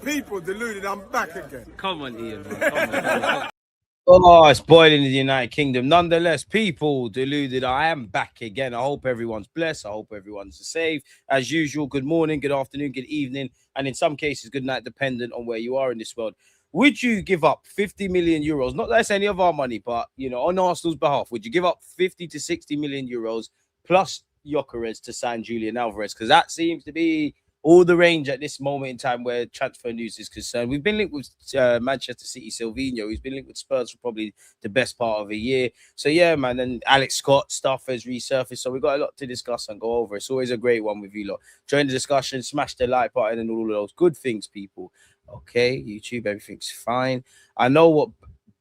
People deluded, I'm back again. Come on, Ian, man. Come on. Oh, it's boiling in the United Kingdom. Nonetheless, people deluded. I am back again. I hope everyone's blessed. I hope everyone's safe. As usual, good morning, good afternoon, good evening, and in some cases, good night, dependent on where you are in this world. Would you give up 50 million euros? Not that it's any of our money, but, you know, on Arsenal's behalf, would you give up 50 to 60 million euros plus Gyökeres to sign Julian Alvarez? Because that seems to be all the range at this moment in time where transfer news is concerned. We've been linked with Manchester City Savinho. He's been linked with Spurs for probably the best part of a year. So, yeah, man, and Alex Scott stuff has resurfaced. So we've got a lot to discuss and go over. It's always a great one with you lot. Join the discussion, smash the like button and all of those good things, people. Okay, YouTube, everything's fine. I know what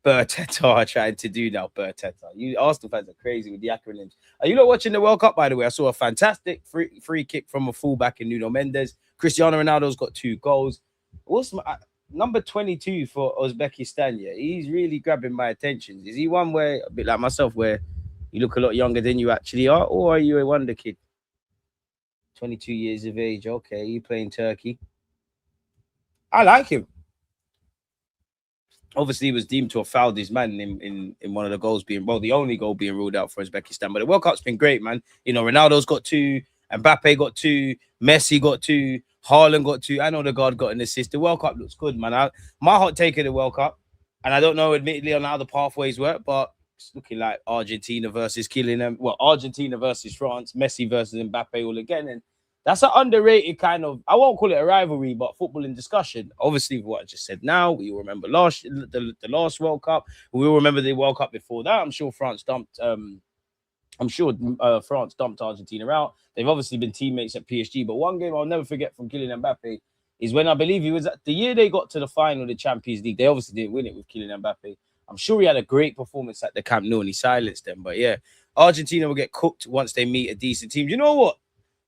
Arteta are trying to do now. Arteta, you Arsenal fans are crazy with the acronyms. Are you not watching the World Cup, by the way? I saw a fantastic free kick from a fullback in Nuno Mendes. Cristiano Ronaldo's got 2 goals. What's number 22 for Uzbekistan? Yeah, he's really grabbing my attention. Is he one where, a bit like myself, where you look a lot younger than you actually are, or are you a wonder kid? 22 years of age. Okay, you playing Turkey. I like him. Obviously, he was deemed to have fouled his man in one of the goals being, well, the only goal being ruled out for Uzbekistan. But the World Cup's been great, man. You know, Ronaldo's got 2, Mbappe got 2, Messi got 2, Haaland got 2. I know the guard got an assist. The World Cup looks good, man. My hot take of the World Cup, and I don't know, admittedly, on how the pathways work, but it's looking like Argentina versus Kylian, well, Argentina versus France, Messi versus Mbappe all again, and that's an underrated kind of, I won't call it a rivalry, but footballing discussion. Obviously, what I just said now, we will remember the last World Cup. We will remember the World Cup before that. I'm sure France dumped Argentina out. They've obviously been teammates at PSG. But one game I'll never forget from Kylian Mbappe is when I believe he was at the year they got to the final of the Champions League. They obviously didn't win it with Kylian Mbappe. I'm sure he had a great performance at the Camp Nou and he silenced them. But yeah, Argentina will get cooked once they meet a decent team. You know what?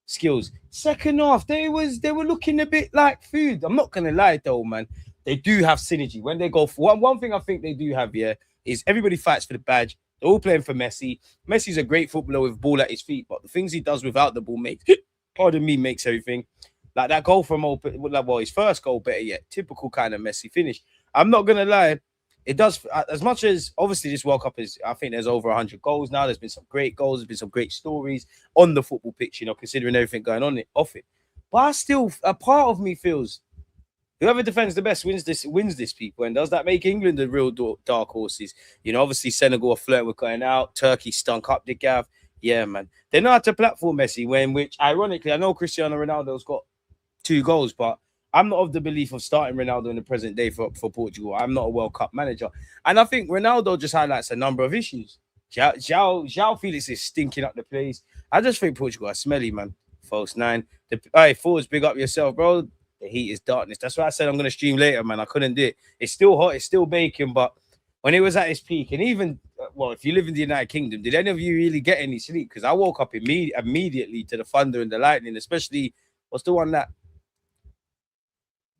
Skills. Second half, they were looking a bit like food. I'm not gonna lie though, man. They do have synergy when they go for one thing. I think they do have is everybody fights for the badge. They're all playing for Messi. Messi's a great footballer with ball at his feet, but the things he does without the ball makes everything. Like that goal from his first goal, better yet, typical kind of Messi finish. I'm not gonna lie. It does, as much as obviously this World Cup is, I think there's over 100 goals now. There's been some great goals. There's been some great stories on the football pitch, you know, considering everything going on off it. But I still, a part of me feels whoever defends the best wins this, people. And does that make England the real dark horses? You know, obviously Senegal are flirting with going out. Turkey stunk up the gav. Yeah, man. They know how to platform Messi, which ironically, I know Cristiano Ronaldo's got 2 goals, but I'm not of the belief of starting Ronaldo in the present day for Portugal. I'm not a World Cup manager. And I think Ronaldo just highlights a number of issues. João Felix is stinking up the place. I just think Portugal are smelly, man. False 9. Forwards, big up yourself, bro. The heat is darkness. That's why I said I'm going to stream later, man. I couldn't do it. It's still hot. It's still baking. But when it was at its peak, and even, well, if you live in the United Kingdom, did any of you really get any sleep? Because I woke up immediately to the thunder and the lightning, especially, what's the one that,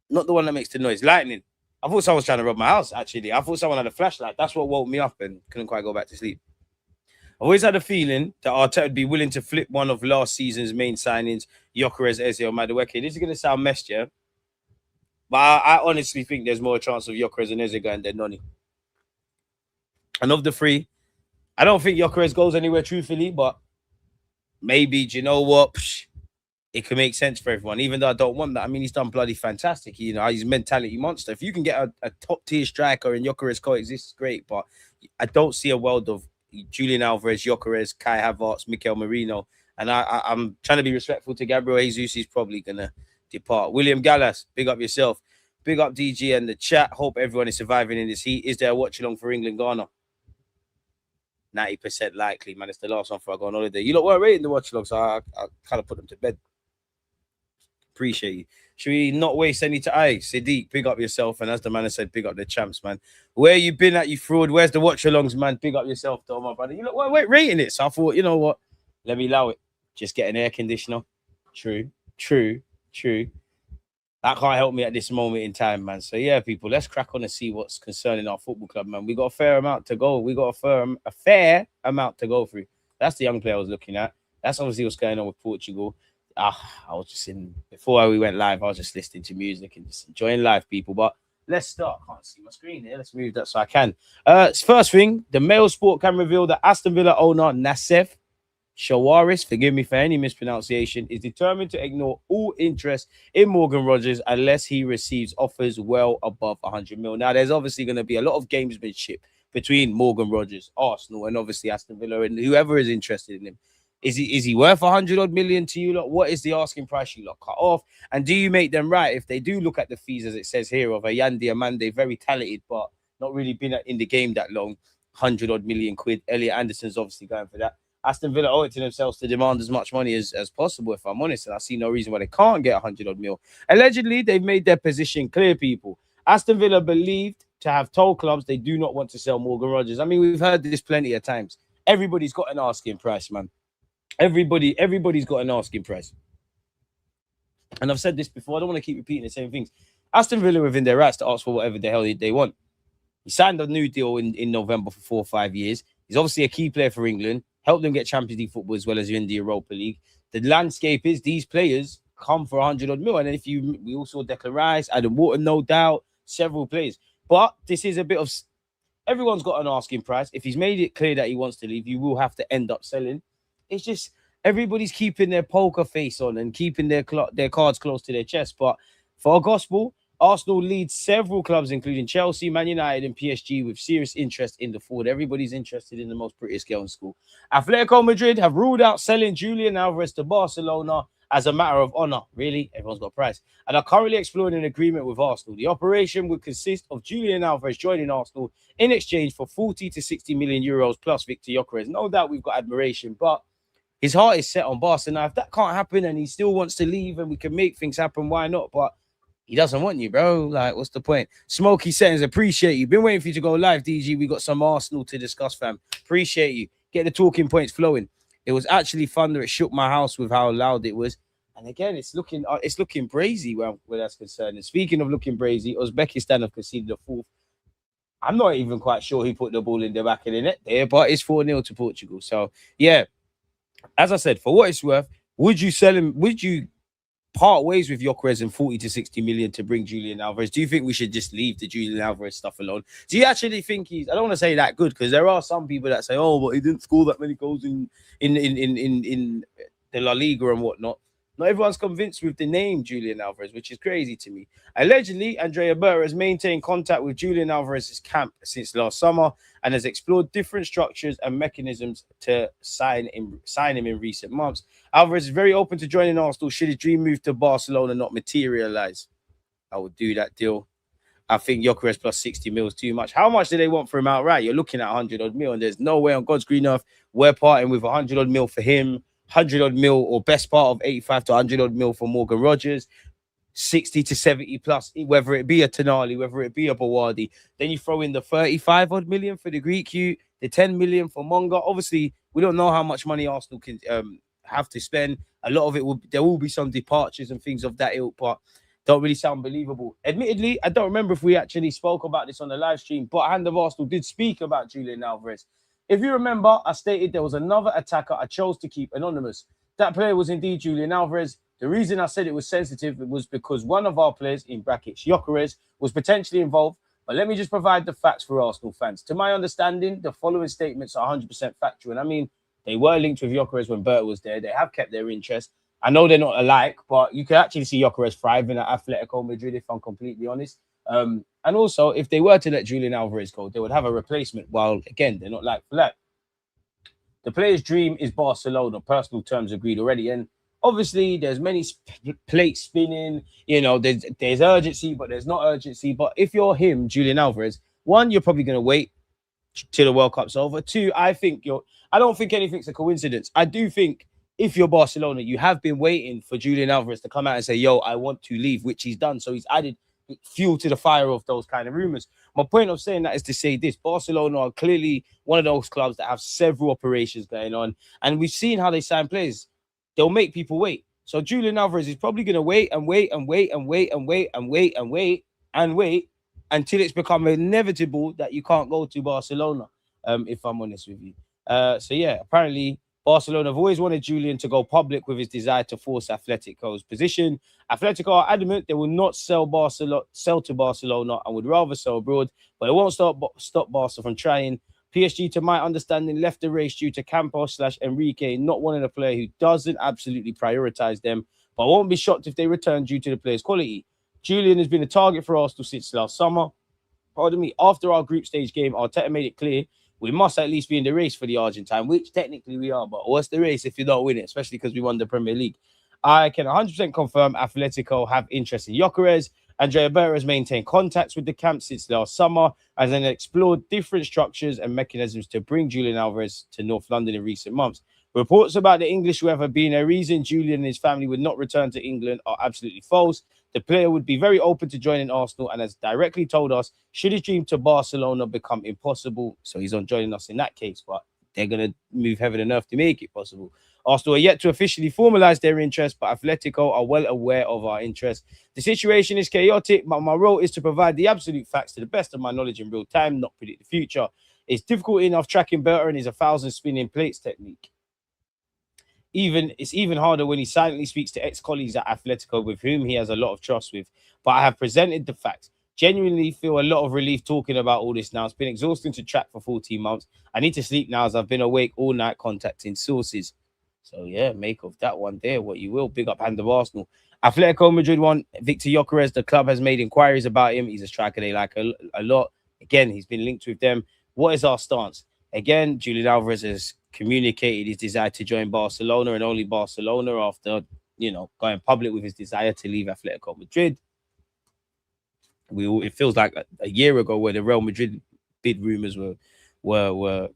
not the one that makes the noise, lightning. I thought someone was trying to rob my house, actually. I thought someone had a flashlight. That's what woke me up and couldn't quite go back to sleep. I've always had a feeling that Arteta would be willing to flip one of last season's main signings, Gyökeres, Eze, or Madueke. This is going to sound messed, yeah? But I honestly think there's more chance of Gyökeres and Eze going than Noni. And of the 3, I don't think Gyökeres goes anywhere, truthfully, but maybe, do you know what? It can make sense for everyone, even though I don't want that. I mean, he's done bloody fantastic. You know, he's a mentality monster. If you can get a top-tier striker and Gyökeres coexists, great. But I don't see a world of Julian Alvarez, Gyökeres, Kai Havertz, Mikel Merino. And I'm trying to be respectful to Gabriel Jesus. He's probably going to depart. William Gallas, big up yourself. Big up DG and the chat. Hope everyone is surviving in this heat. Is there a watch-along for England-Ghana? 90% likely, man. It's the last one before I go on holiday. You lot weren't rating the watch-along, so I kind of put them to bed. Appreciate you. Should we not waste any time? Sadiq, big up yourself. And as the man has said, big up the champs, man. Where you been at, you fraud? Where's the watch-alongs, man? Big up yourself, though, my brother. You look, wait, rating it. So I thought, you know what? Let me allow it. Just get an air conditioner. True. That can't help me at this moment in time, man. So, yeah, people, let's crack on and see what's concerning our football club, man. We got a fair amount to go. We got a fair amount to go through. That's the young player I was looking at. That's obviously what's going on with Portugal. I was just before we went live, I was just listening to music and just enjoying life, people. But let's start. I can't see my screen here. Let's move that so I can. First thing, the Mail Sport can reveal that Aston Villa owner Nassef Shawaris, forgive me for any mispronunciation, is determined to ignore all interest in Morgan Rogers unless he receives offers well above 100 mil. Now, there's obviously going to be a lot of gamesmanship between Morgan Rogers, Arsenal, and obviously Aston Villa and whoever is interested in him. Is he worth 100 odd million to you lot? What is the asking price you lot cut off? And do you make them right if they do look at the fees, as it says here, of a Yandi Amande, very talented, but not really been in the game that long, 100 odd million quid. Elliot Anderson's obviously going for that. Aston Villa owe it to themselves to demand as much money as possible, if I'm honest, and I see no reason why they can't get 100 odd mil. Allegedly, they've made their position clear, people. Aston Villa believed to have told clubs they do not want to sell Morgan Rogers. I mean, we've heard this plenty of times. Everybody's got an asking price, man. Everybody's got an asking price. And I've said this before. I don't want to keep repeating the same things. Aston Villa are within their rights to ask for whatever the hell they want. He signed a new deal in November for 4 or 5 years. He's obviously a key player for England. Helped them get Champions League football as well as in the Europa League. The landscape is these players come for 100 odd mil. And then we also Declan Rice, Adam Wharton, no doubt, several players. But this is a bit of... Everyone's got an asking price. If he's made it clear that he wants to leave, you will have to end up selling. It's just everybody's keeping their poker face on and keeping their cards close to their chest. But for a gospel, Arsenal leads several clubs, including Chelsea, Man United, and PSG, with serious interest in the forward. Everybody's interested in the most prettiest girl in school. Atletico Madrid have ruled out selling Julian Alvarez to Barcelona as a matter of honor. Really? Everyone's got a price. And are currently exploring an agreement with Arsenal. The operation would consist of Julian Alvarez joining Arsenal in exchange for 40 to 60 million euros plus Victor Gyökeres. No doubt we've got admiration, but his heart is set on Barcelona. If that can't happen and he still wants to leave and we can make things happen, why not? But he doesn't want you, bro. Like, what's the point? Smoky Settings, appreciate you. Been waiting for you to go live, DG. We got some Arsenal to discuss, fam. Appreciate you. Get the talking points flowing. It was actually thunder. It shook my house with how loud it was. And again, it's looking brazy where that's concerned. And speaking of looking brazy, Uzbekistan have conceded a fourth. I'm not even quite sure who put the ball in the back of the net there, but it's 4-0 to Portugal. So, yeah, as I said, for what it's worth, would you sell him? Would you part ways with Gyökeres and 40 to 60 million to bring Julian Alvarez? Do you think we should just leave the Julian Alvarez stuff alone? Do you actually think I don't want to say that good, because there are some people that say, oh, but he didn't score that many goals in the La Liga and whatnot. Not everyone's convinced with the name Julian Alvarez, which is crazy to me. Allegedly, Andrea Berra has maintained contact with Julian Alvarez's camp since last summer and has explored different structures and mechanisms to sign him in recent months. Alvarez is very open to joining Arsenal should his dream move to Barcelona not materialize. I would do that deal. I think Gyökeres plus 60 mil is too much. How much do they want for him outright? You're looking at 100 odd mil, and there's no way on God's green earth we're parting with 100 odd mil for him. 100 odd mil, or best part of 85 to 100 odd mil for Morgan Rogers, 60 to 70 plus, whether it be a Tonali, whether it be a Bawardi. Then you throw in the 35 odd million for the Greek youth, the 10 million for Monga. Obviously, we don't know how much money Arsenal can have to spend. A lot of it there will be some departures and things of that ilk, but don't really sound believable. Admittedly, I don't remember if we actually spoke about this on the live stream, but Hand of Arsenal did speak about Julian Alvarez. If you remember, I stated there was another attacker I chose to keep anonymous. That player was indeed Julian Alvarez. The reason I said it was sensitive was because one of our players, in brackets, Gyökeres, was potentially involved. But let me just provide the facts for Arsenal fans. To my understanding, the following statements are 100% factual. And I mean, they were linked with Gyökeres when Bert was there. They have kept their interest. I know they're not alike, but you can actually see Gyökeres thriving at Atletico Madrid, if I'm completely honest. And also, if they were to let Julian Alvarez go, they would have a replacement. While, again, they're not like for like. The player's dream is Barcelona. Personal terms agreed already. And obviously, there's many plates spinning. You know, there's urgency, but there's not urgency. But if you're him, Julian Alvarez, one, you're probably going to wait till the World Cup's over. Two, I don't think anything's a coincidence. I do think if you're Barcelona, you have been waiting for Julian Alvarez to come out and say, yo, I want to leave, which he's done. So he's added fuel to the fire of those kind of rumors. My point of saying that is to say this: Barcelona are clearly one of those clubs that have several operations going on, and we've seen how they sign players. They'll make people wait. So Julian Alvarez is probably going to wait until it's become inevitable that you can't go to Barcelona, if I'm honest with you. So yeah, apparently Barcelona have always wanted Julian to go public with his desire to force Atletico's position. Atletico are adamant they will not sell to Barcelona and would rather sell abroad, but it won't stop Barca from trying. PSG, to my understanding, left the race due to Campos/Enrique not wanting a player who doesn't absolutely prioritize them, but I won't be shocked if they return due to the player's quality. Julian has been a target for Arsenal since last summer. Pardon me, after our group stage game, Arteta made it clear we must at least be in the race for the Argentine, which technically we are, but what's the race if you don't win it, especially because we won the Premier League? I can 100% confirm Atletico have interest in Gyökeres. Andrea Berra has maintained contacts with the camp since last summer, and then explored different structures and mechanisms to bring Julian Alvarez to North London in recent months. Reports about the English weather being a reason Julian and his family would not return to England are absolutely false. The player would be very open to joining Arsenal and has directly told us, should his dream to Barcelona become impossible, so he's on joining us in that case, but they're going to move heaven and earth to make it possible. Arsenal are yet to officially formalize their interest, but Atletico are well aware of our interest. The situation is chaotic, but my role is to provide the absolute facts to the best of my knowledge in real time, not predict the future. It's difficult enough tracking Berta and his 1,000 spinning plates technique. It's even harder when he silently speaks to ex-colleagues at Atletico with whom he has a lot of trust with. But I have presented the facts. Genuinely feel a lot of relief talking about all this now. It's been exhausting to track for 14 months. I need to sleep now as I've been awake all night contacting sources. So, yeah, make of that one there what you will. Big up hand of Arsenal. Atletico Madrid won Victor Gyökeres. The club has made inquiries about him. He's a striker they like a lot. Again, he's been linked with them. What is our stance? Again, Julian Alvarez has communicated his desire to join Barcelona and only Barcelona after, going public with his desire to leave Atletico Madrid. It feels like a year ago where the Real Madrid bid rumors were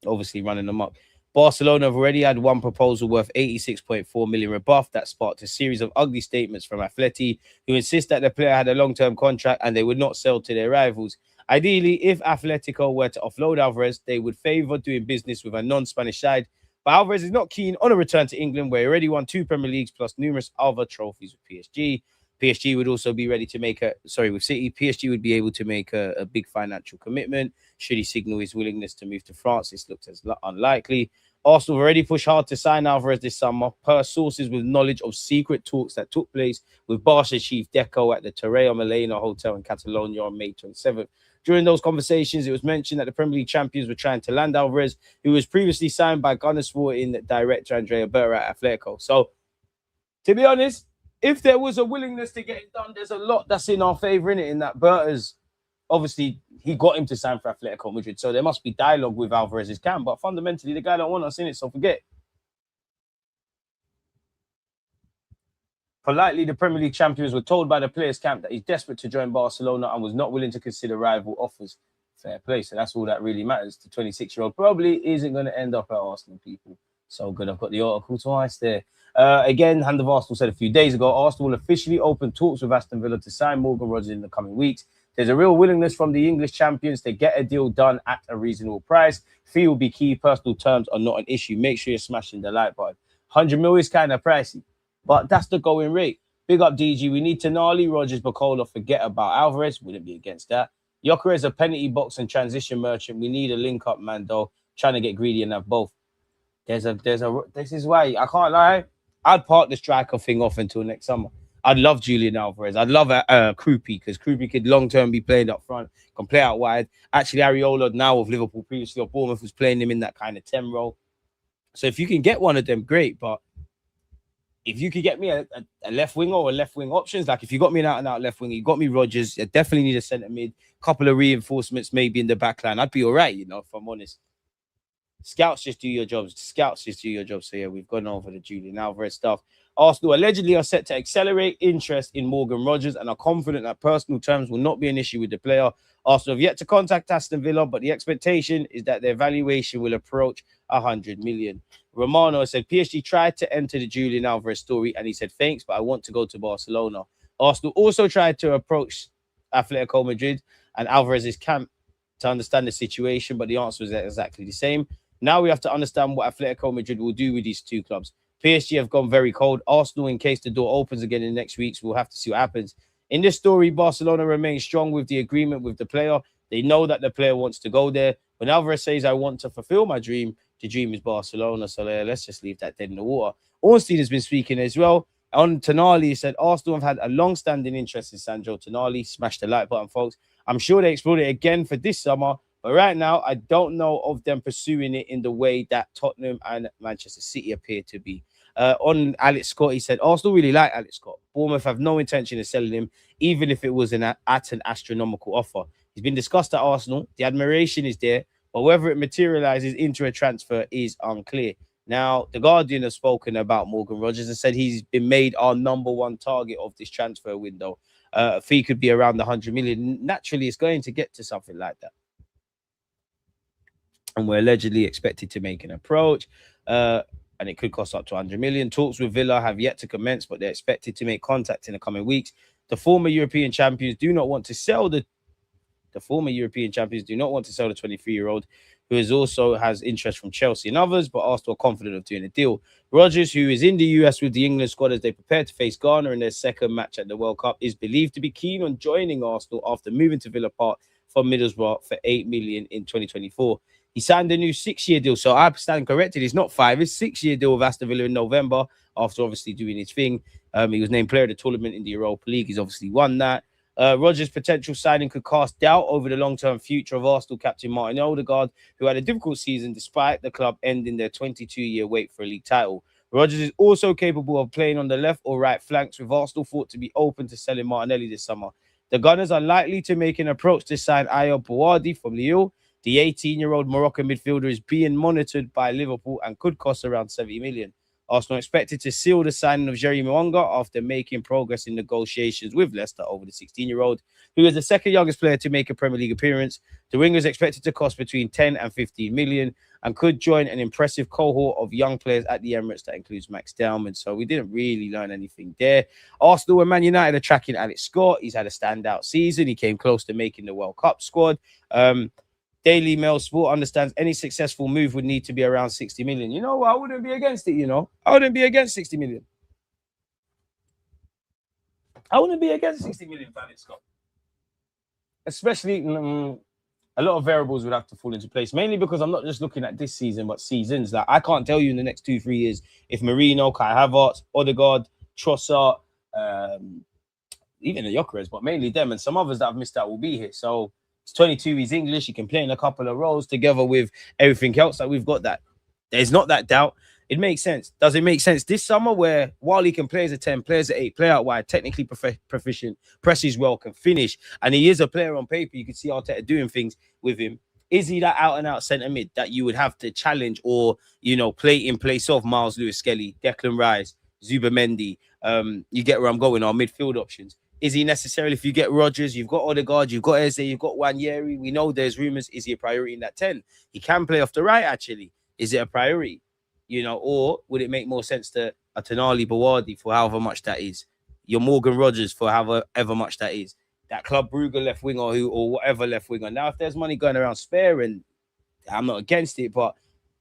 obviously running amok. Barcelona have already had one proposal worth 86.4 million rebuffed. That sparked a series of ugly statements from Atleti, who insist that the player had a long-term contract and they would not sell to their rivals. Ideally, if Atletico were to offload Alvarez, they would favour doing business with a non-Spanish side. But Alvarez is not keen on a return to England, where he already won 2 Premier Leagues plus numerous other trophies with PSG. PSG would also be ready to make with City. PSG would be able to make a big financial commitment. Should he signal his willingness to move to France, this looks as unlikely. Arsenal have already pushed hard to sign Alvarez this summer, per sources with knowledge of secret talks that took place with Barca chief Deco at the Torreo Milena Hotel in Catalonia on May 27th. During those conversations, it was mentioned that the Premier League champions were trying to land Alvarez, who was previously signed by Gunner Sporting director Andrea Berra at Atletico. So, to be honest, if there was a willingness to get it done, there's a lot that's in our favour, in that Berta's, obviously, he got him to sign for Atletico Madrid, so there must be dialogue with Alvarez's camp, but fundamentally, the guy don't want us in it, so forget. Politely, the Premier League champions were told by the players' camp that he's desperate to join Barcelona and was not willing to consider rival offers. Fair play. So that's all that really matters. The 26-year-old probably isn't going to end up at Arsenal, people. So good. I've got the article twice there. Again, Hand of Arsenal said a few days ago, Arsenal will officially open talks with Aston Villa to sign Morgan Rogers in the coming weeks. There's a real willingness from the English champions to get a deal done at a reasonable price. Fee will be key. Personal terms are not an issue. Make sure you're smashing the like button. 100 mil is kind of pricey, but that's the going rate. Big up, DG. We need Tonali, Rogers, Bacola. Forget about Alvarez. Wouldn't be against that. Gyökeres a penalty box and transition merchant. We need a link-up man, though. Trying to get greedy and have both. This is why, I can't lie, I'd park the striker thing off until next summer. I'd love Julian Alvarez. I'd love Krupi, because Krupi could long-term be playing up front, can play out wide. Actually, Areola, now of Liverpool, previously of Bournemouth, was playing him in that kind of 10 role. So if you can get one of them, great. But if you could get me a left winger or left wing options, like if you got me an out-and-out left wing, you got me Rogers, I definitely need a centre mid, couple of reinforcements maybe in the back line. I'd be all right, if I'm honest. Scouts just do your jobs. So, yeah, we've gone over the Julian Alvarez stuff. Arsenal allegedly are set to accelerate interest in Morgan Rogers and are confident that personal terms will not be an issue with the player. Arsenal have yet to contact Aston Villa, but the expectation is that their valuation will approach 100 million. Romano said PSG tried to enter the Julian Alvarez story and he said, thanks, but I want to go to Barcelona. Arsenal also tried to approach Atletico Madrid and Alvarez's camp to understand the situation, but the answer was exactly the same. Now we have to understand what Atletico Madrid will do with these two clubs. PSG have gone very cold. Arsenal, in case the door opens again in the next weeks, we'll have to see what happens. In this story, Barcelona remains strong with the agreement with the player. They know that the player wants to go there. When Alvarez says, I want to fulfill my dream, The dream is Barcelona. So let's just leave that dead in the water. Ornstein has been speaking as well. On Tonali, he said, Arsenal have had a long-standing interest in Sandro Tonali. Smash the like button, folks. I'm sure they explored it again for this summer. But right now, I don't know of them pursuing it in the way that Tottenham and Manchester City appear to be. On Alex Scott, he said, Arsenal really like Alex Scott. Bournemouth have no intention of selling him, even if it was at an astronomical offer. He's been discussed at Arsenal. The admiration is there, but whether it materializes into a transfer is unclear. Now, The Guardian has spoken about Morgan Rogers and said he's been made our number one target of this transfer window. A fee could be around 100 million. Naturally, it's going to get to something like that. And we're allegedly expected to make an approach. And it could cost up to 100 million. Talks with Villa have yet to commence, but they're expected to make contact in the coming weeks. The former European champions do not want to sell the 23-year-old, who also has interest from Chelsea and others, but Arsenal are confident of doing a deal. Rogers, who is in the US with the England squad as they prepare to face Ghana in their second match at the World Cup, is believed to be keen on joining Arsenal after moving to Villa Park from Middlesbrough for $8 million in 2024. He signed a new 6-year deal. So I stand corrected. It's not 5. It's 6-year deal with Aston Villa in November after obviously doing his thing. He was named player of the tournament in the Europa League. He's obviously won that. Rogers' potential signing could cast doubt over the long-term future of Arsenal captain Martin Odegaard, who had a difficult season despite the club ending their 22-year wait for a league title. Rogers is also capable of playing on the left or right flanks, with Arsenal thought to be open to selling Martinelli this summer. The Gunners are likely to make an approach to sign Ayoub Bouardi from Lille. The 18-year-old Moroccan midfielder is being monitored by Liverpool and could cost around 70 million. Arsenal expected to seal the signing of Jerry Mwanga after making progress in negotiations with Leicester over the 16-year-old, who is the second youngest player to make a Premier League appearance. The winger is expected to cost between 10 and 15 million and could join an impressive cohort of young players at the Emirates that includes Max Dellman. So we didn't really learn anything there. Arsenal and Man United are tracking Alex Scott. He's had a standout season. He came close to making the World Cup squad. Daily Mail Sport understands any successful move would need to be around 60 million. You know what? I wouldn't be against it, I wouldn't be against 60 million. I wouldn't be against 60 million for Alex Scott. Especially, a lot of variables would have to fall into place, mainly because I'm not just looking at this season, but seasons. Like, I can't tell you in the next 2-3 years if Marino, Kai Havertz, Odegaard, Trossard, even the Gyökeres, but mainly them and some others that I've missed out will be here. So, he's 22, he's English, he can play in a couple of roles together with everything else that we've got. That there's not that doubt. It makes sense. Does it make sense this summer where while he can play as a 10, plays as 8, play out wide, technically proficient, presses well, can finish, and he is a player on paper, you can see Arteta doing things with him. Is he that out-and-out centre mid that you would have to challenge or, play in place of Miles Lewis-Skelly, Declan Rice, Zubimendi? You get where I'm going, our midfield options. Is he necessarily, if you get Rogers, you've got Odegaard, you've got Eze, you've got Wanyeri, we know there's rumours, is he a priority in that 10? He can play off the right, actually. Is it a priority? Or would it make more sense to a Tonali Bouardi for however much that is? Your Morgan Rogers for however much that is? That Club Brugge left winger or whatever left winger. Now, if there's money going around spare, and I'm not against it, but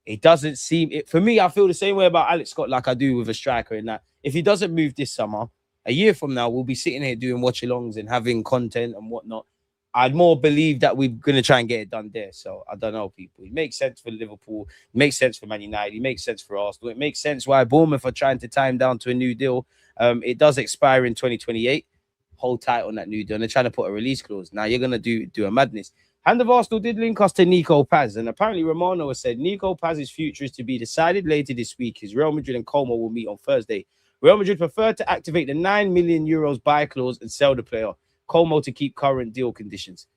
it doesn't seem, for me, I feel the same way about Alex Scott like I do with a striker in that if he doesn't move this summer, a year from now, we'll be sitting here doing watch-alongs and having content and whatnot. I'd more believe that we're going to try and get it done there. So, I don't know, people. It makes sense for Liverpool. It makes sense for Man United. It makes sense for Arsenal. It makes sense why Bournemouth are trying to tie him down to a new deal. It does expire in 2028. Hold tight on that new deal. And they're trying to put a release clause. Now, you're going to do a madness. Hand of Arsenal did link us to Nico Paz. And apparently, Romano has said Nico Paz's future is to be decided later this week. His Real Madrid and Como will meet on Thursday. Real Madrid preferred to activate the 9 million euros buy clause and sell the player. Como to keep current deal conditions.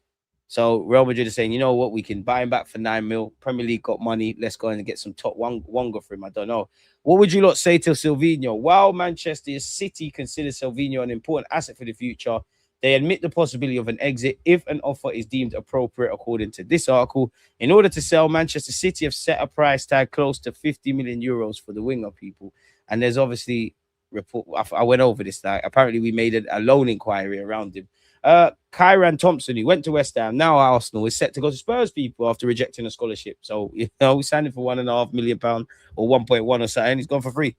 So Real Madrid is saying, you know what, we can buy him back for 9 mil. Premier League got money. Let's go and get some top Wonga for him. I don't know. What would you lot say to Savinho? While Manchester City considers Savinho an important asset for the future, they admit the possibility of an exit if an offer is deemed appropriate, according to this article. In order to sell, Manchester City have set a price tag close to 50 million euros for the winger, people. And there's obviously report. I went over this. Like, apparently, we made a loan inquiry around him. Kyran Thompson, who went to West Ham, now Arsenal, is set to go to Spurs, people, after rejecting a scholarship. So, we signed him for £1.5 million or 1.1 or something. He's gone for free.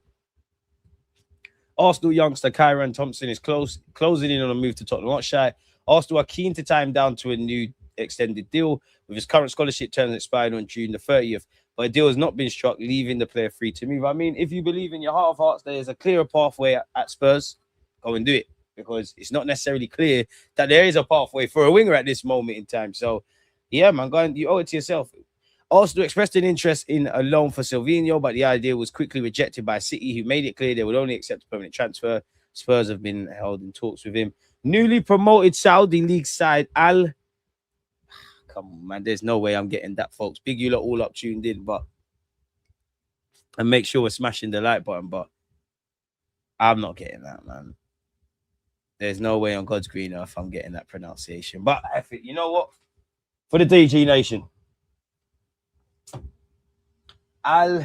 Arsenal youngster Kyran Thompson is closing in on a move to Tottenham Hotspur. Arsenal are keen to tie him down to a new extended deal with his current scholarship terms expiring on June the 30th. but a deal has not been struck, leaving the player free to move. I mean, if you believe in your heart of hearts there is a clearer pathway at Spurs, go and do it, because it's not necessarily clear that there is a pathway for a winger at this moment in time. So, yeah, man, go and you owe it to yourself. Arsenal expressed an interest in a loan for Savinho, but the idea was quickly rejected by City, who made it clear they would only accept a permanent transfer. Spurs have been held in talks with him. Newly promoted Saudi League side Al. Come on, man. There's no way I'm getting that, folks. Big you lot all up tuned in, but and make sure we're smashing the like button, but I'm not getting that, man. There's no way on God's green earth I'm getting that pronunciation. But I think, you know what? For the DG Nation, Al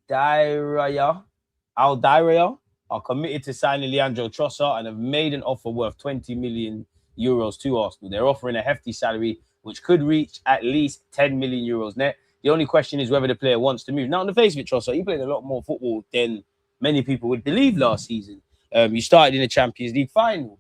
Dairaya are committed to signing Leandro Trossard and have made an offer worth 20 million euros to Arsenal. They're offering a hefty salary, which could reach at least 10 million euros net. The only question is whether the player wants to move. Now, on the face of it, Trossard, he played a lot more football than many people would believe last season. You started in the Champions League final.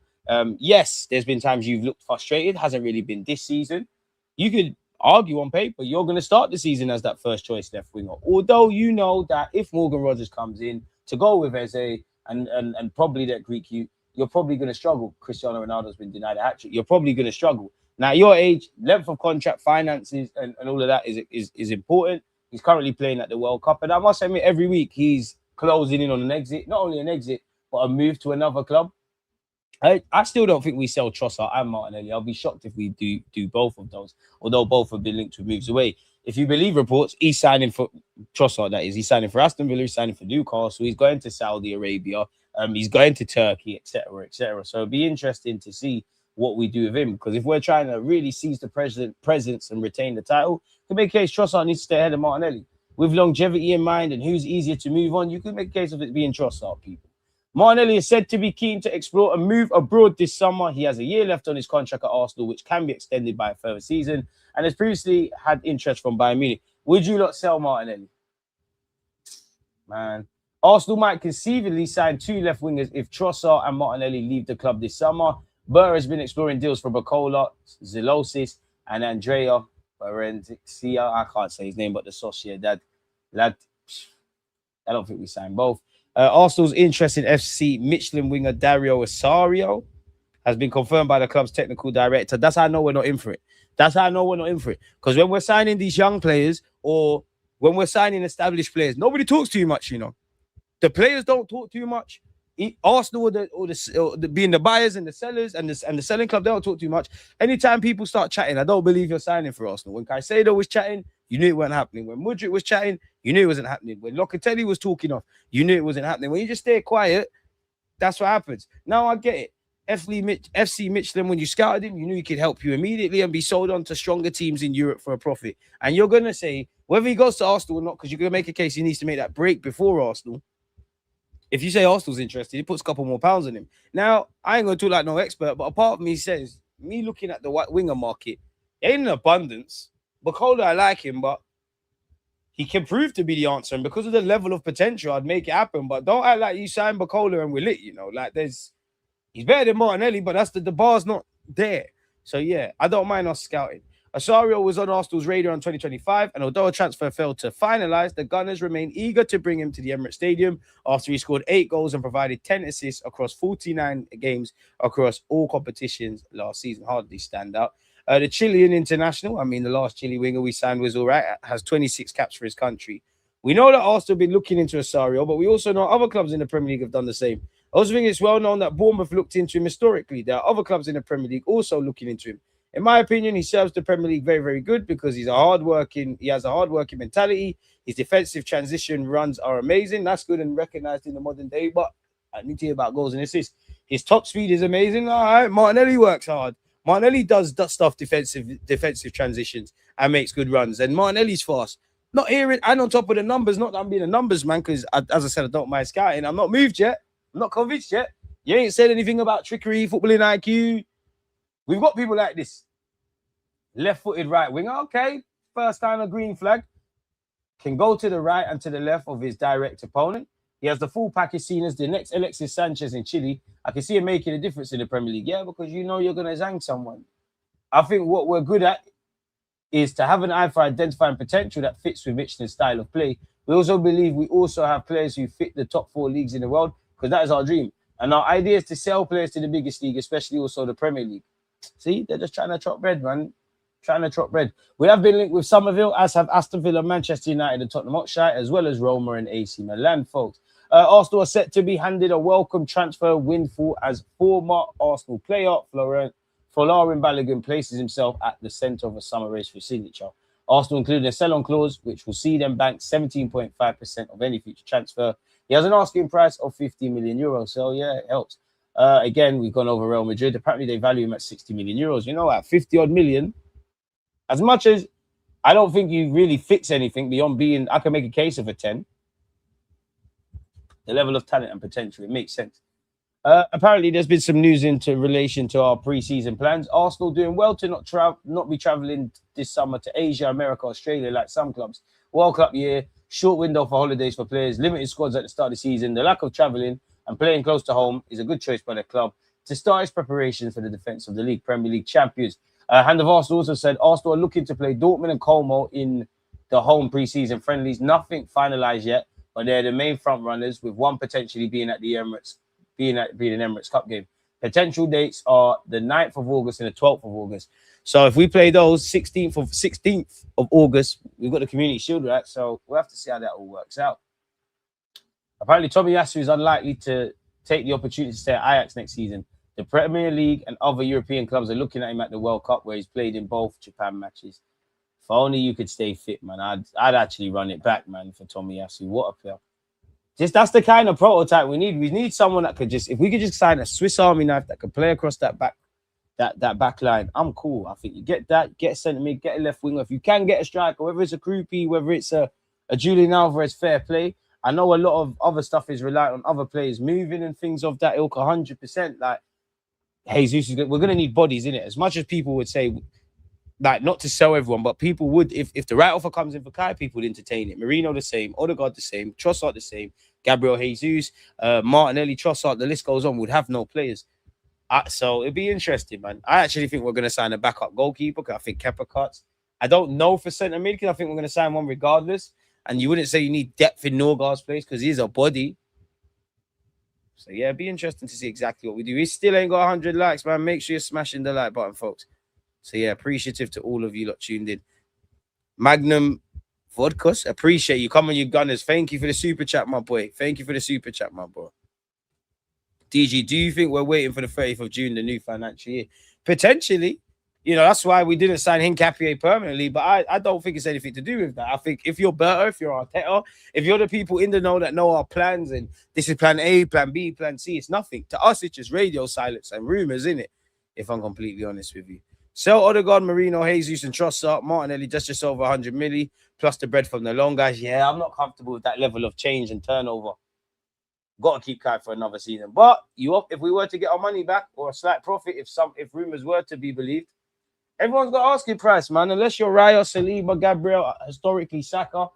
Yes, there's been times you've looked frustrated. Hasn't really been this season. You could argue on paper you're going to start the season as that first choice left winger. Although you know that if Morgan Rogers comes in to go with Eze and probably that Greek, you're probably going to struggle. Cristiano Ronaldo's been denied a hat-trick. You're probably going to struggle. Now, at your age, length of contract, finances, and all of that is important. He's currently playing at the World Cup. And I must admit, every week he's closing in on an exit. Not only an exit, but a move to another club. I still don't think we sell Trossard and Martinelli. I'll be shocked if we do both of those, although both have been linked with moves away. If you believe reports, he's signing for Trossard, that is. He's signing for Aston Villa, he's signing for Newcastle, he's going to Saudi Arabia, he's going to Turkey, etc., etc. So it'll be interesting to see what we do with him, because if we're trying to really seize the presence and retain the title, you can make a case Trossard needs to stay ahead of Martinelli. With longevity in mind and who's easier to move on, you could make a case of it being Trossard, people. Martinelli is said to be keen to explore a move abroad this summer. He has a year left on his contract at Arsenal, which can be extended by a further season, and has previously had interest from Bayern Munich. Would you not sell Martinelli? Man. Arsenal might conceivably sign two left wingers if Trossard and Martinelli leave the club this summer. Burr has been exploring deals for Bacola, Zelosis, and Andrea Berenzia. I can't say his name, but the Sociedad. I don't think we sign both. Arsenal's interest in FC Michelin winger Dario Osario has been confirmed by the club's technical director. That's how I know we're not in for it. Because when we're signing these young players or when we're signing established players, nobody talks too much, you know. The players don't talk too much. Arsenal or being the buyers and the sellers and the selling club, they don't talk too much. Anytime people start chatting, I don't believe you're signing for Arsenal. When Caicedo was chatting, you knew it wasn't happening. When Mudryk was chatting, you knew it wasn't happening. When Locatelli was talking off, you knew it wasn't happening. When you just stay quiet, that's what happens. Now I get it. FC Michelin, when you scouted him, you knew he could help you immediately and be sold on to stronger teams in Europe for a profit. And you're going to say, whether he goes to Arsenal or not, because you're going to make a case he needs to make that break before Arsenal. If you say Arsenal's interested, he puts a couple more pounds on him. Now, I ain't going to talk like no expert, but a part of me says, me looking at the white winger market, ain't an abundance. Bacola, I like him, but he can prove to be the answer. And because of the level of potential, I'd make it happen. But don't act like you sign Bacola and we're lit, you know. Like, he's better than Martinelli, but that's the bar's not there. So, yeah, I don't mind us scouting. Osario was on Arsenal's radar in 2025, and although a transfer failed to finalise, the Gunners remain eager to bring him to the Emirates Stadium after he scored 8 goals and provided 10 assists across 49 games across all competitions last season. Hardly stand out. The Chilean international, I mean, the last Chile winger we signed was all right, has 26 caps for his country. We know that Arsenal have been looking into Osario, but we also know other clubs in the Premier League have done the same. I also think it's well known that Bournemouth looked into him historically. There are other clubs in the Premier League also looking into him. In my opinion, he serves the Premier League very, very good because he has a hard-working mentality. His defensive transition runs are amazing. That's good and recognized in the modern day, but I need to hear about goals and assists. His top speed is amazing. All right, Martinelli works hard. Martinelli does stuff defensive transitions and makes good runs. And Martinelli's fast. Not hearing and on top of the numbers, not that I'm being a numbers man, because as I said, I don't mind scouting. I'm not moved yet. I'm not convinced yet. You ain't said anything about trickery, footballing IQ. We've got people like this. Left-footed right winger. Okay. First time a green flag. Can go to the right and to the left of his direct opponent. He has the full package seen as the next Alexis Sanchez in Chile. I can see him making a difference in the Premier League. Yeah, because you know you're going to zang someone. I think what we're good at is to have an eye for identifying potential that fits with Michelin's style of play. We also believe we also have players who fit the top 4 leagues in the world, because that is our dream. And our idea is to sell players to the biggest league, especially also the Premier League. See, they're just trying to chop bread, man. Trying to chop bread. We have been linked with Somerville, as have Aston Villa, Manchester United, and Tottenham Hotspur, as well as Roma and AC Milan, folks. Arsenal are set to be handed a welcome transfer windfall as former Arsenal player Folarin Balogun places himself at the centre of a summer race for signature. Arsenal including a sell-on clause, which will see them bank 17.5% of any future transfer. He has an asking price of 50 million euros, so yeah, it helps. Again, we've gone over Real Madrid. Apparently, they value him at 60 million euros. You know, at 50 odd million, as much as I don't think you really fix anything beyond being, I can make a case of a 10. The level of talent and potential, it makes sense. Apparently, there's been some news in relation to our pre-season plans. Arsenal doing well to not be travelling this summer to Asia, America, Australia, like some clubs. World Cup year, short window for holidays for players, limited squads at the start of the season. The lack of travelling and playing close to home is a good choice by the club to start its preparation for the defence of the league, Premier League champions. Hand of Arsenal also said Arsenal are looking to play Dortmund and Como in the home pre-season friendlies. Nothing finalised yet, but they're the main front runners, with one potentially being at the Emirates, being an Emirates Cup game. Potential dates are the 9th of August and the 12th of August. So if we play those 16th of August, we've got the Community Shield, right? So we'll have to see how that all works out. Apparently, Tomiyasu is unlikely to take the opportunity to stay at Ajax next season. The Premier League and other European clubs are looking at him at the World Cup, where he's played in both Japan matches. If only you could stay fit, man. I'd actually run it back, man, for Tomiyasu. What a player. That's the kind of prototype we need. We need someone that could if we could just sign a Swiss Army knife that could play across that back line, I'm cool. I think you get that, get a centre mid, get a left winger. If you can get a striker, whether it's a Krupi, whether it's a Julian Alvarez, fair play. I know a lot of other stuff is reliant on other players moving and things of that ilk 100%. Like, Jesus is good. We're going to need bodies in it. As much as people would say, like, not to sell everyone, but people would, if the right offer comes in for Kai, people would entertain it. Marino the same, Odegaard the same, Trossard the same, Gabriel Jesus, Martinelli, Trossard, the list goes on, would have no players. So it'd be interesting, man. I actually think we're going to sign a backup goalkeeper, because I think Kepa cuts. I don't know for centre mid, because I think we're going to sign one regardless. And you wouldn't say you need depth in Norgard's place, because he's a body. So, yeah, it'd be interesting to see exactly what we do. We still ain't got 100 likes, man. Make sure you're smashing the like button, folks. So, yeah, appreciative to all of you lot tuned in. Magnum Vodkas, appreciate you. Come on, you gunners. Thank you for the super chat, my boy. Thank you for the super chat, my boy. DG, do you think we're waiting for the 30th of June, the new financial year? Potentially. You know, that's why we didn't sign Hincapié permanently, but I don't think it's anything to do with that. I think if you're better, if you're Arteta, if you're the people in the know that know our plans, and this is plan A, plan B, plan C, it's nothing. To us, it's just radio silence and rumours, innit? If I'm completely honest with you. Sell Odegaard, Marino, Jesus, and Trossard, Martinelli, just over 100 milli, plus the bread from the loan guys. Yeah, I'm not comfortable with that level of change and turnover. Got to keep Kai for another season. But if we were to get our money back, or a slight profit, if rumours were to be believed, everyone's got asking price, man. Unless you're Raya, Saliba, Gabriel, historically Saka,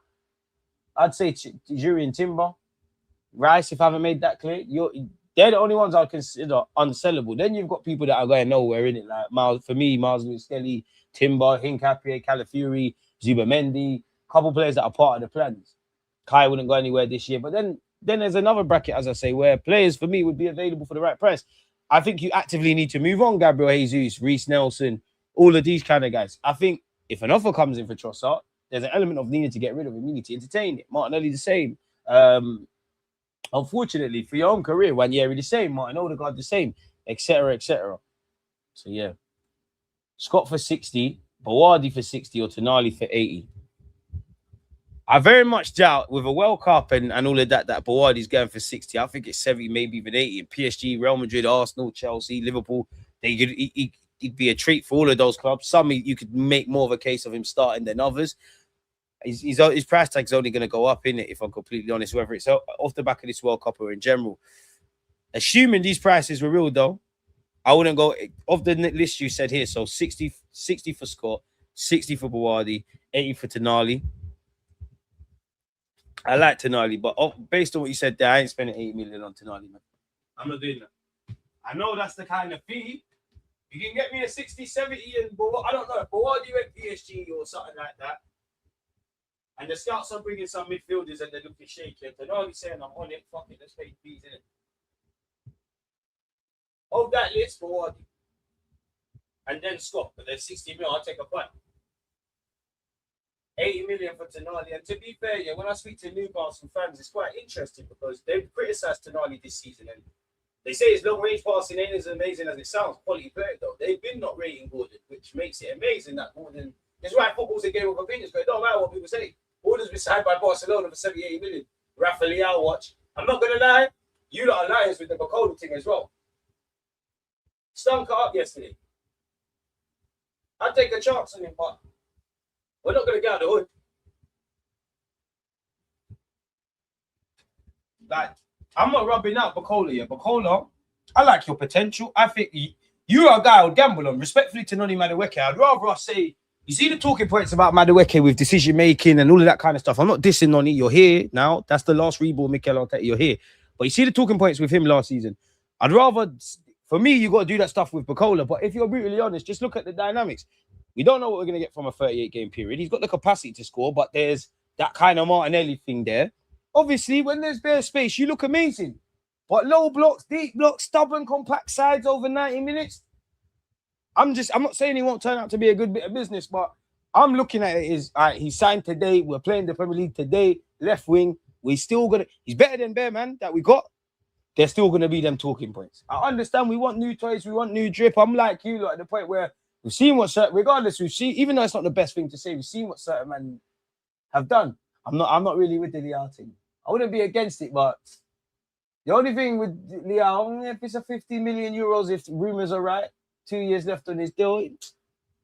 I'd say Julian Timber, Rice. If I haven't made that clear, they're the only ones I'd consider unsellable. Then you've got people that are going nowhere in it, like Miles Lewis-Skelly, Timber, Hincapié, Calafiori, Zubamendi, couple players that are part of the plans. Kai wouldn't go anywhere this year, but then there's another bracket, as I say, where players for me would be available for the right price. I think you actively need to move on Gabriel Jesus, Reece Nelson, all of these kind of guys. I think if an offer comes in for Trossard, there's an element of needing to get rid of him. You need to entertain it. Martinelli the same. Unfortunately, for your own career, Wanyeri the same, Martin Odegaard the same, etc., etc. So, yeah. Scott for 60, Bawardi for 60, or Tonali for 80. I very much doubt, with a World Cup and all of that Bawardi's going for 60. I think it's 70, maybe even 80. And PSG, Real Madrid, Arsenal, Chelsea, Liverpool, he'd be a treat for all of those clubs. Some you could make more of a case of him starting than others. His price tag's only going to go up, innit, if I'm completely honest, whether it's off the back of this World Cup or in general. Assuming these prices were real, though, I wouldn't go off the list you said here. So 60 for Scott, 60 for Bawardi, 80 for Tonali. I like Tonali, but based on what you said there, I ain't spending 8 million on Tonali, man. I'm not doing that. I know that's the kind of fee, You can get me a 60, 70 and I don't know, Bawardi went PSG or something like that. And the scouts are bringing some midfielders and they're looking shaky. And they're only saying, I'm on it, fuck it, let's pay fees in it. Of that list, Bawardi. And then Scott, but there's 60 million, I'll take a punt. 80 million for Tonali. And to be fair, yeah, when I speak to Newcastle fans, it's quite interesting because they've criticised Tonali this season. And they say his long range passing ain't as amazing as it sounds. Quality player, though. They've been not rating Gordon, which makes it amazing that Gordon. It's why football's a game of opinions, but it don't matter what people say. Gordon's been signed by Barcelona for 70, 80 million. Rafael watch. I'm not going to lie, you lot are liars with the Bacola thing as well. Stunk it up yesterday. I'd take a chance on him, but we're not going to get out of the hood. Like, I'm not rubbing out Bacola yet. Bacola, I like your potential. I think you are a guy I would gamble on. Respectfully to Noni Madueke, I'd rather us say, you see the talking points about Madueke with decision making and all of that kind of stuff. I'm not dissing Noni. You're here now. That's the last reborn Mikel Arteta. You're here. But you see the talking points with him last season. I'd rather, for me, you got to do that stuff with Bacola. But if you're brutally honest, just look at the dynamics. We don't know what we're going to get from a 38-game period. He's got the capacity to score, but there's that kind of Martinelli thing there. Obviously, when there's bare space, you look amazing. But low blocks, deep blocks, stubborn, compact sides over 90 minutes. I'm not saying he won't turn out to be a good bit of business, but I'm looking at it as he signed today. We're playing the Premier League today, left wing. He's better than Bear, man, that we got. There's still going to be them talking points. I understand we want new toys, we want new drip. I'm like you, at the point where we've seen what even though it's not the best thing to say, we've seen what certain men have done. I'm not really with the Liao thing. I wouldn't be against it, but the only thing with Liao, if it's a 50 million euros, if rumors are right, 2 years left on his deal,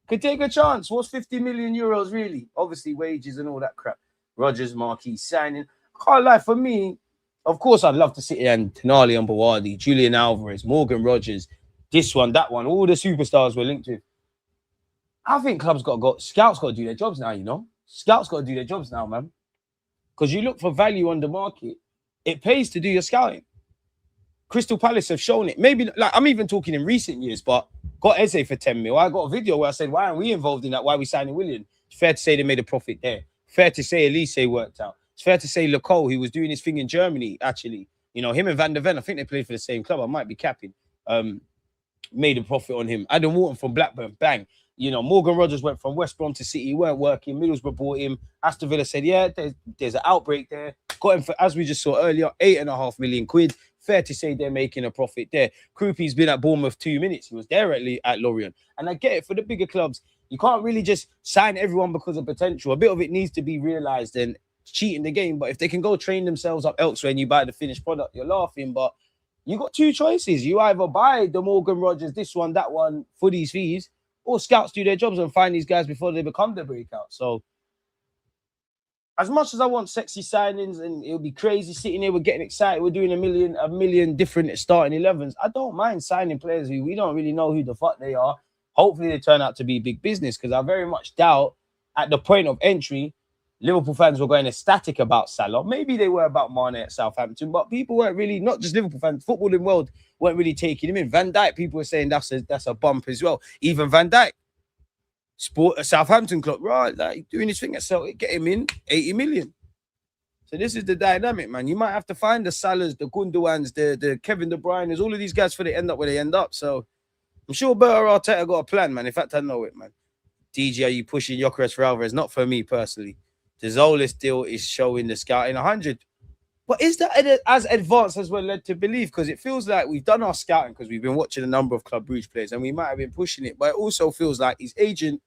could take a chance. What's 50 million euros really? Obviously, wages and all that crap. Rodgers, Marquis signing. I can't lie, for me, of course, I'd love to sit here and Tonali and Bawardi, Julian Alvarez, Morgan Rogers, this one, that one, all the superstars we're linked with. I think clubs scouts got to do their jobs now, you know? Scouts got to do their jobs now, man. Because you look for value on the market, it pays to do your scouting. Crystal Palace have shown it. Maybe, like, I'm even talking in recent years, but got Eze for 10 mil. I got a video where I said, why aren't we involved in that? Why are we signing Willian? It's fair to say they made a profit there. Fair to say Elise worked out. It's fair to say Lecole, who was doing his thing in Germany, actually. You know, him and Van der Ven, I think they played for the same club. I might be capping. Made a profit on him. Adam Wharton from Blackburn, bang. You know, Morgan Rogers went from West Brom to City, weren't working. Middlesbrough bought him. Aston Villa said, yeah, there's an outbreak there. Got him for, as we just saw earlier, £8.5 million. Fair to say they're making a profit there. Krupi's been at Bournemouth 2 minutes. He was there at Lorient. And I get it, for the bigger clubs, you can't really just sign everyone because of potential. A bit of it needs to be realised and cheating the game. But if they can go train themselves up elsewhere and you buy the finished product, you're laughing. But you got two choices. You either buy the Morgan Rogers, this one, that one, for these fees, or scouts do their jobs and find these guys before they become the breakout. So, as much as I want sexy signings and it'll be crazy sitting here, we're getting excited, we're doing a million different starting 11s, I don't mind signing players who we don't really know who the fuck they are. Hopefully they turn out to be big business, because I very much doubt at the point of entry, Liverpool fans were going ecstatic about Salah. Maybe they were about Mane at Southampton, but people weren't really, not just Liverpool fans, footballing world weren't really taking him in. Van Dijk, people were saying that's a bump as well. Even Van Dijk, a Southampton club, right? Like doing his thing at Celtic, get him in 80 million. So this is the dynamic, man. You might have to find the Salahs, the Gundowans, the Kevin De Bruyne, all of these guys for they end up where they end up. So I'm sure Arteta got a plan, man. In fact, I know it, man. DG, are you pushing Gyökeres for Alvarez? Not for me personally. The Zolis deal is showing the scouting 100. But is that as advanced as we're led to believe? Because it feels like we've done our scouting because we've been watching a number of Club Brugge players and we might have been pushing it. But it also feels like his agent,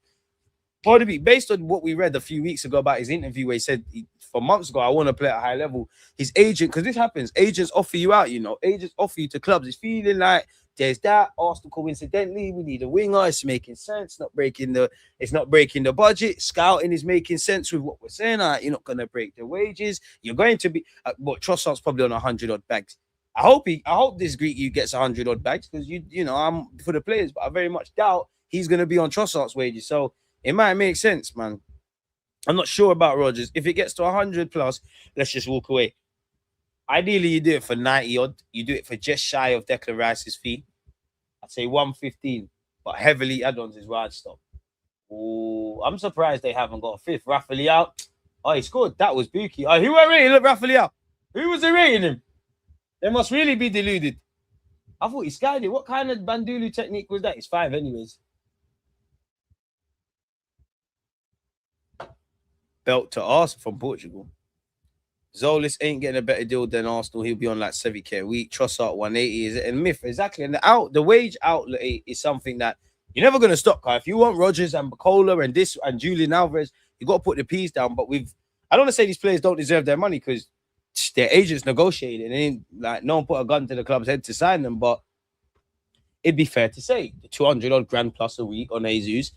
based on what we read a few weeks ago about his interview where he said for months ago, I want to play at a high level. His agent, because this happens, agents offer you out, you know. Agents offer you to clubs. It's feeling like there's that. Arsenal, coincidentally, we need a winger. It's making sense. It's not breaking the budget. Scouting is making sense with what we're saying. You're not going to break the wages. You're going to be, Trossard's probably on 100 odd bags. I hope this Greek you gets 100 odd bags, because you know I'm for the players, but I very much doubt he's going to be on Trossard's wages. So it might make sense, man. I'm not sure about Rodgers. If it gets to 100 plus, let's just walk away. Ideally, you do it for 90 odd. You do it for just shy of Declan Rice's fee. I'd say 115. but heavily add-ons is where I'd stop. Oh, I'm surprised they haven't got a fifth. Rafael. Oh, he scored. That was Buki. Oh, who were rating Rafael? Who was they rating him? They must really be deluded. I thought he skied it. What kind of Bandulu technique was that? It's 5 anyways. Belt to Arsenal from Portugal. Zolis ain't getting a better deal than Arsenal. He'll be on like 70k a week. Trossard 180 is it a myth? Exactly. And the wage outlet is something that you're never going to stop. If you want Rodgers and Bacola and this and Julian Alvarez, you got to put the P's down. But I don't want to say these players don't deserve their money because their agents negotiated and ain't like no one put a gun to the club's head to sign them. But it'd be fair to say the 200 odd grand plus a week on Jesus,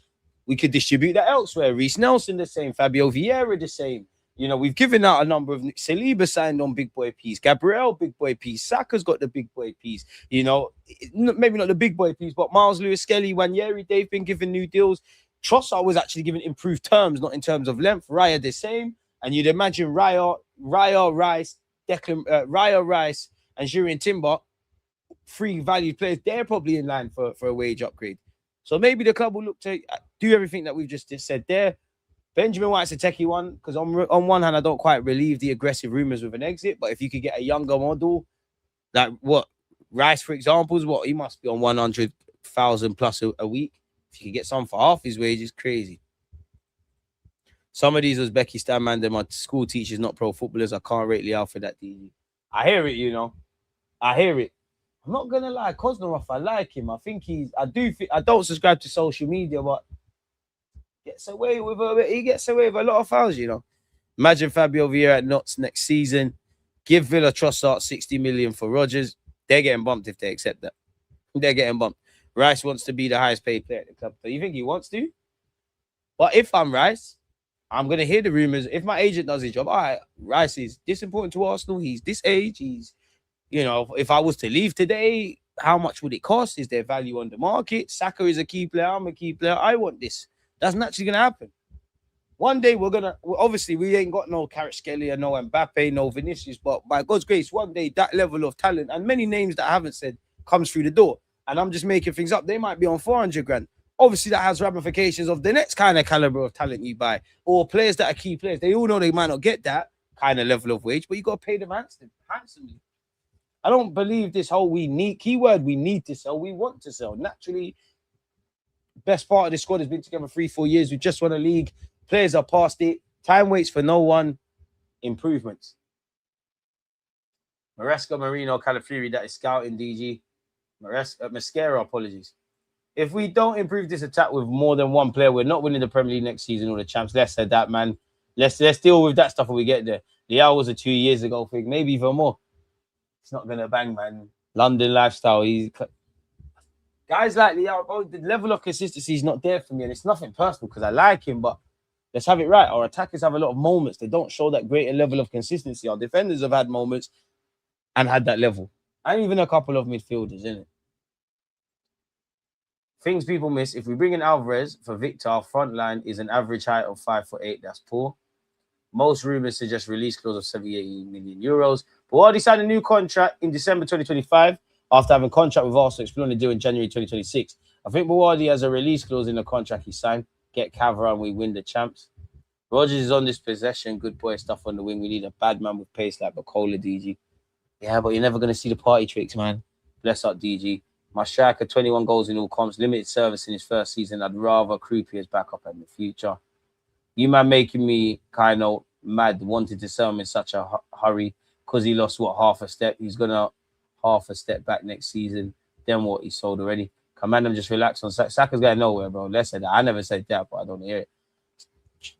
we could distribute that elsewhere. Reece Nelson the same, Fabio Vieira the same. You know, we've given out a number of Saliba signed on big boy piece, Gabriel big boy piece, Saka's got the big boy piece. You know, maybe not the big boy piece, but Miles Lewis, Skelly, Wanyeri, they've been given new deals. Trossard was actually given improved terms, not in terms of length. Raya the same, and you'd imagine Raya, Rice, and Julian Timber, 3 valued players. They're probably in line for a wage upgrade. So maybe the club will look to do everything that we've just said there. Benjamin White's a techie one because on one hand, I don't quite relieve the aggressive rumors with an exit. But if you could get a younger model, like what Rice, for example, is what he must be on 100,000 plus a week. If you could get some for half his wages, crazy. Some of these Uzbekistan man, them are school teachers, not pro footballers. I can't rate Liao for that. DG. I hear it, you know. I hear it. I'm not gonna lie, Koznorov, I like him. I think I don't subscribe to social media, but he gets away with a lot of fouls, you know. Imagine Fabio Vieira at Notts next season. Give Villa Trossard 60 million for Rodgers. They're getting bumped if they accept that. They're getting bumped. Rice wants to be the highest paid player at the club. Do you think he wants to? But if I'm Rice, I'm gonna hear the rumors. If my agent does his job, all right, Rice is this important to Arsenal. He's this age. You know, if I was to leave today, how much would it cost? Is there value on the market? Saka is a key player. I'm a key player. I want this. That's naturally going to happen. One day obviously, we ain't got no Kvaratskhelia, no Mbappe, no Vinicius, but by God's grace, one day that level of talent and many names that I haven't said comes through the door. And I'm just making things up. They might be on 400 grand. Obviously, that has ramifications of the next kind of caliber of talent you buy or players that are key players. They all know they might not get that kind of level of wage, but you got to pay them handsomely. I don't believe this whole we need to sell. We want to sell. Naturally, best part of the squad has been together 3-4 years. We just won a league. Players are past it. Time waits for no one. Improvements. Maresca, Marino, Calafiori, that is scouting, DG. Mascara, apologies. If we don't improve this attack with more than one player, we're not winning the Premier League next season or the champs. Let's say that, man. Let's deal with that stuff when we get there. The hour was a 2 years ago thing, maybe even more. It's not gonna bang, man. London lifestyle. Guys like Leo, bro, the level of consistency is not there for me, and it's nothing personal because I like him. But let's have it right. Our attackers have a lot of moments. They don't show that greater level of consistency. Our defenders have had moments and had that level, and even a couple of midfielders, innit? Things people miss. If we bring in Alvarez for Victor, our front line is an average height of 5'8". That's poor. Most rumors suggest release clause of 78 million euros. But Wardy signed a new contract in December 2025 after having a contract with Arsenal expiring the deal in January 2026. I think Wardy has a release clause in the contract he signed. Get Cavara and we win the champs. Rodgers is on this possession. Good boy stuff on the wing. We need a bad man with pace like Bacola, DG. Yeah, but you're never going to see the party tricks, man. Bless up, DG. My striker, 21 goals in all comps. Limited service in his first season. I'd rather Krupi as backup in the future. You man making me kind of mad, wanted to sell him in such a hurry because he lost, half a step. He's going to half a step back next season. Then what? He sold already. Command him, just relax on Saka's going nowhere, bro. Let's say that. I never said that, but I don't hear it.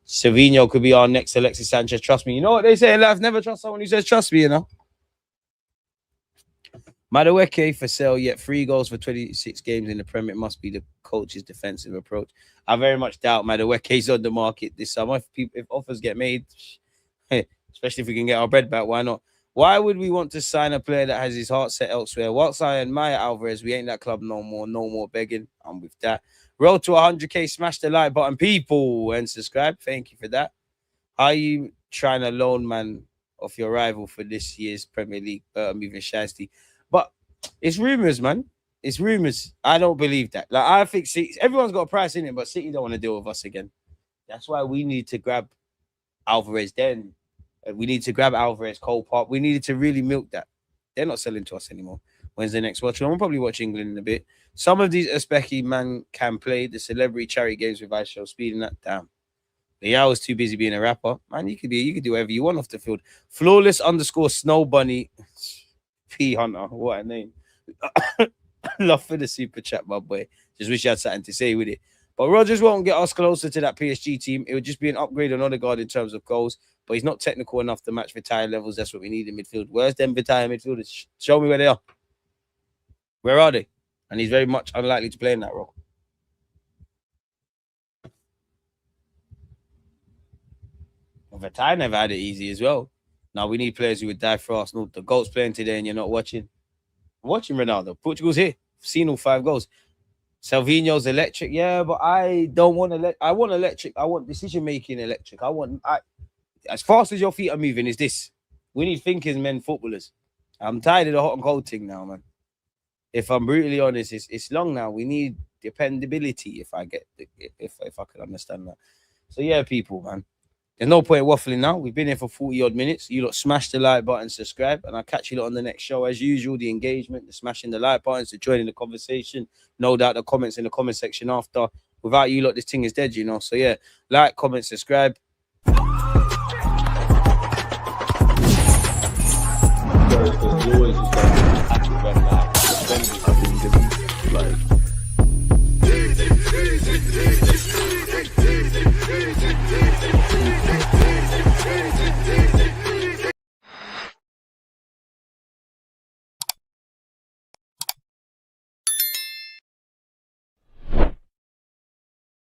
Savinho could be our next Alexis Sanchez. Trust me. You know what they say in life? Never trust someone who says trust me, you know. Madueke for sale, yet 3 goals for 26 games in the Premier. It must be the coach's defensive approach. I very much doubt Madueke's on the market this summer. If offers get made, especially if we can get our bread back, why not? Why would we want to sign a player that has his heart set elsewhere? Whilst I admire Alvarez, we ain't that club no more. No more begging. I'm with that. Roll to 100k. Smash the like button, people, and subscribe. Thank you for that. How are you trying to loan man off your rival for this year's Premier League? Moving Shiesty. But it's rumors, man. It's rumours. I don't believe that. Like, I think City, everyone's got a price in it, but City don't want to deal with us again. That's why we need to grab Alvarez then. We need to grab Alvarez, Cole Park. We needed to really milk that. They're not selling to us anymore. When's the next watch? We'll probably watch England in a bit. Some of these Uzbeki man can play the celebrity charity games with ice show, speeding that down. Leao was too busy being a rapper. Man, you could do whatever you want off the field. Flawless _ Snow Bunny. P Hunter. What a name. Love for the super chat, my boy. Just wish you had something to say with it. But Rodgers won't get us closer to that PSG team. It would just be an upgrade on Odegaard in terms of goals. But he's not technical enough to match Vitaya levels. That's what we need in midfield. Where's them Vitaya midfielders? Show me where they are. Where are they? And he's very much unlikely to play in that role. Vitaya never had it easy as well. Now we need players who would die for Arsenal. The GOAT's playing today and you're not watching. I'm watching Ronaldo. Portugal's here. I've seen all 5 goals. Savinho's electric. Yeah, but I don't want I want electric. I want decision-making electric. As fast as your feet are moving, is this. We need thinkers, men, footballers. I'm tired of the hot and cold thing now, man. If I'm brutally honest, it's long now. We need dependability. If I could understand that. So yeah, people, man. There's no point waffling now. We've been here for 40-odd minutes. You lot smash the like button, subscribe, and I'll catch you lot on the next show. As usual, the engagement, the smashing the like buttons, the joining the conversation. No doubt the comments in the comment section after. Without you lot, this thing is dead, you know. So yeah, like, comment, subscribe. Like